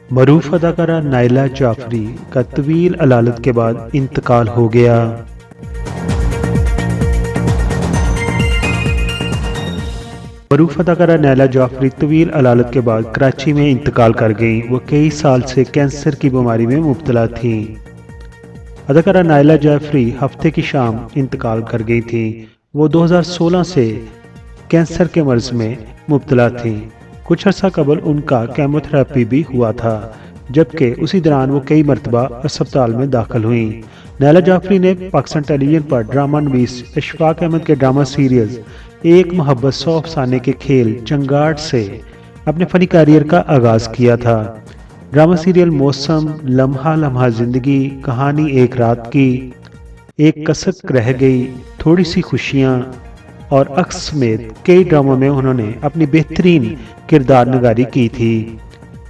मरूफ अदाकारा नायला जाफरी का तवील अलालत के बाद इंतकाल हो गया। मरूफ अदाकारा नायला जाफरी तवील अलालत के बाद कराची में इंतकाल कर गईं। वो कई साल से कैंसर की बीमारी में मुब्तला थी। अदाकारा नायला जाफरी हफ्ते की शाम इंतकाल कर गई थी। वो 2016 से कैंसर के मर्ज में मुब्तला थी। कुछ अर्सा कबल उनका केमोथेरेपी भी हुआ था, जबकि उसी दौरान वो कई मरतबा अस्पताल में दाखिल हुई। नायला जाफरी ने पाकिस्तान टेलीविजन पर ड्रामा नवीस इशफाक अहमद के ड्रामा सीरियल एक मोहब्बत 100 अफसाने के खेल चंगाट से अपने फनी करियर का आगाज किया था। ड्रामा सीरियल मौसम, लम्हा लम्हा जिंदगी, कहानी एक रात की, एक कसक रह गई, थोड़ी सी खुशियाँ और अक्स समेत कई ड्रामों में उन्होंने अपनी बेहतरीन किरदार नगारी की थी।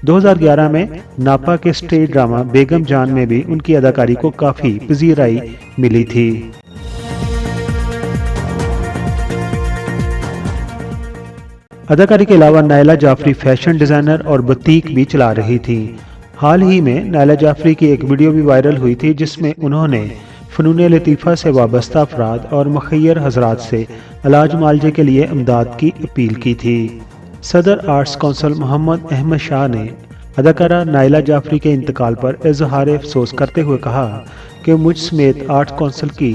2011 में नापा के स्टेज ड्रामा बेगम जान में भी उनकी अदाकारी को काफ़ी पजीराई मिली थी। अदाकारी के अलावा नायला जाफरी फैशन डिज़ाइनर और बुटीक भी चला रही थी। हाल ही में नायला जाफरी की एक वीडियो भी वायरल हुई थी, जिसमें उन्होंने फ़नून लतीफ़ा से वाबस्ता अफराद और मुखैर हजरात से इलाज मालजे के लिए इमदाद की अपील की थी। सदर आर्ट्स कौंसिल मोहम्मद अहमद शाह ने अदाकारा नायला जाफरी के इंतकाल पर इजहार अफसोस करते हुए कहा कि मुझ समेत आर्ट्स कौंसिल की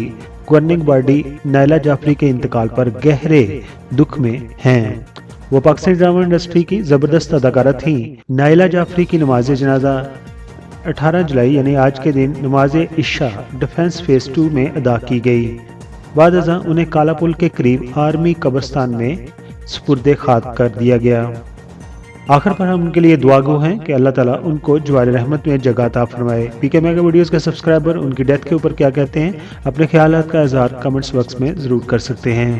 गवर्निंग बॉडी नायला जाफरी के इंतकाल पर गहरे दुख में हैं। वो पाकिस्तानी ड्रामा इंडस्ट्री की ज़बरदस्त अदाकारा थीं। नायला जाफरी की नमाज जनाजा 18 जुलाई यानी आज के दिन नमाज इशा डिफेंस फेज़ 2 में अदा की गई। बाद अज़ां उन्हें काला पुल के करीब आर्मी कब्रिस्तान में सुपुर्दे खाक कर दिया गया। आखिर पर हम उनके लिए दुआगो हैं कि अल्लाह ताला उनको जवार रहमत में जगह अता फरमाए। पीके मेगा वीडियोस के सब्सक्राइबर उनकी डेथ के ऊपर क्या कहते हैं, अपने ख्यालात का इज़हार कमेंट्स बॉक्स में ज़रूर कर सकते हैं।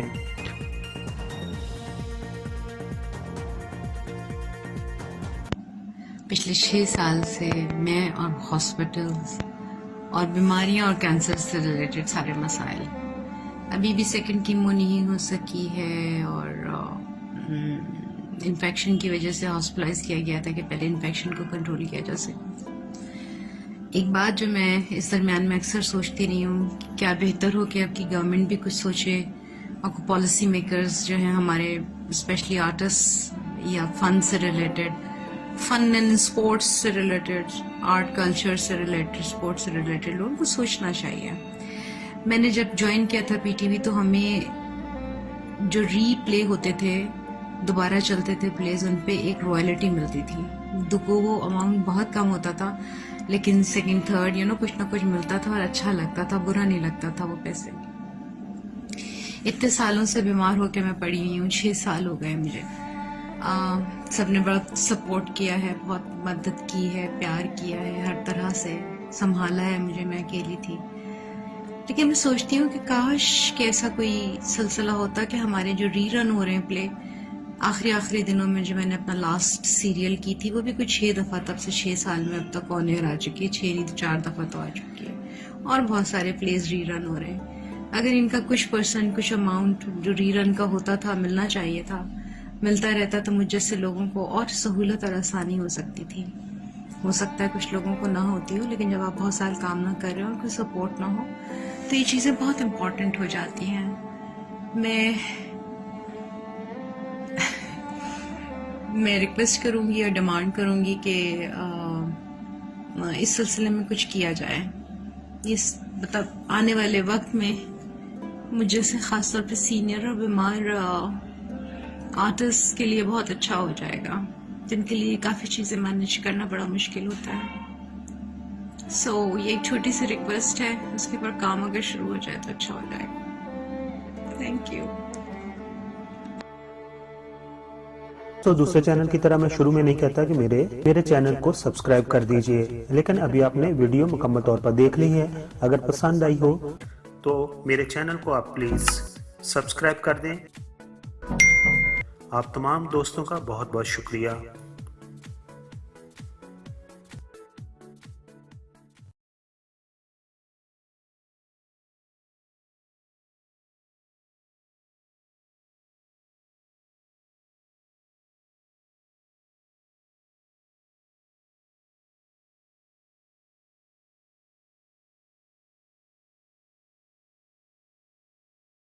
पिछले 6 साल से मैं और हॉस्पिटल्स और बीमारियां और कैंसर से रिलेटेड सारे मसाइल, अभी भी सेकंड कीमो नहीं हो सकी है और इन्फेक्शन की वजह से हॉस्पिटलाइज किया गया था कि पहले इन्फेक्शन को कंट्रोल किया जा सके। एक बात जो मैं इस दरमियान में अक्सर सोचती रही हूँ, क्या बेहतर हो कि अब की गवर्नमेंट भी कुछ सोचे और पॉलिसी मेकर्स जो हैं हमारे, स्पेशली आर्टिस्ट या फन से रिलेटेड, फन एंड स्पोर्ट्स से रिलेटेड, आर्ट कल्चर से रिलेटेड, स्पोर्ट्स से रिलेटेड लोगों को सोचना चाहिए। मैंने जब ज्वाइन किया था पीटीवी तो हमें जो रीप्ले होते थे, दोबारा चलते थे प्लेज, उन पे एक रॉयल्टी मिलती थी। दुको वो अमाउंट बहुत कम होता था, लेकिन सेकंड थर्ड कुछ ना कुछ मिलता था और अच्छा लगता था, बुरा नहीं लगता था वो पैसे। इतने सालों से बीमार होकर मैं पड़ी हुई हूँ, 6 साल हो गए मुझे। सबने बड़ा सपोर्ट किया है, बहुत मदद की है, प्यार किया है, हर तरह से संभाला है मुझे, मैं अकेली थी। लेकिन मैं सोचती हूँ कि काश कि ऐसा कोई सिलसिला होता कि हमारे जो रीरन हो रहे हैं प्ले, आखिरी दिनों में जो मैंने अपना लास्ट सीरियल की थी वो भी कुछ 6 दफ़ा, तब से 6 साल में अब तक ऑन एयर आ चुकी है, 6 नहीं तो 4 दफ़ा तो आ चुकी है, और बहुत सारे प्लेज रीरन हो रहे हैं। अगर इनका कुछ परसेंट, कुछ अमाउंट जो रीरन का होता था मिलना चाहिए था, मिलता रहता तो मुझ जैसे लोगों को और सहूलत और आसानी हो सकती थी। हो सकता है कुछ लोगों को ना होती हो, लेकिन जब आप बहुत साल काम ना कर रहे हो और कोई सपोर्ट ना हो तो ये चीज़ें बहुत इम्पोर्टेंट हो जाती हैं। मैं रिक्वेस्ट करूंगी और डिमांड करूंगी कि इस सिलसिले में कुछ किया जाए। इस मतलब आने वाले वक्त में मुझे से खासतौर पे सीनियर और बीमार आर्टिस्ट के लिए बहुत अच्छा हो जाएगा, जिनके लिए काफ़ी चीज़ें मैनेज करना बड़ा मुश्किल होता है। ये एक छोटी सी रिक्वेस्ट है, उसके ऊपर काम अगर शुरू हो जाए तो अच्छा हो जाएगा। Thank you. तो दूसरे चैनल की तरह मैं शुरू में नहीं कहता कि मेरे चैनल को सब्सक्राइब कर दीजिए, लेकिन अभी आपने वीडियो मुकम्मल तौर पर देख ली है। अगर पसंद आई हो तो मेरे चैनल को आप प्लीज़ सब्सक्राइब कर दें। आप तमाम दोस्तों का बहुत बहुत शुक्रिया।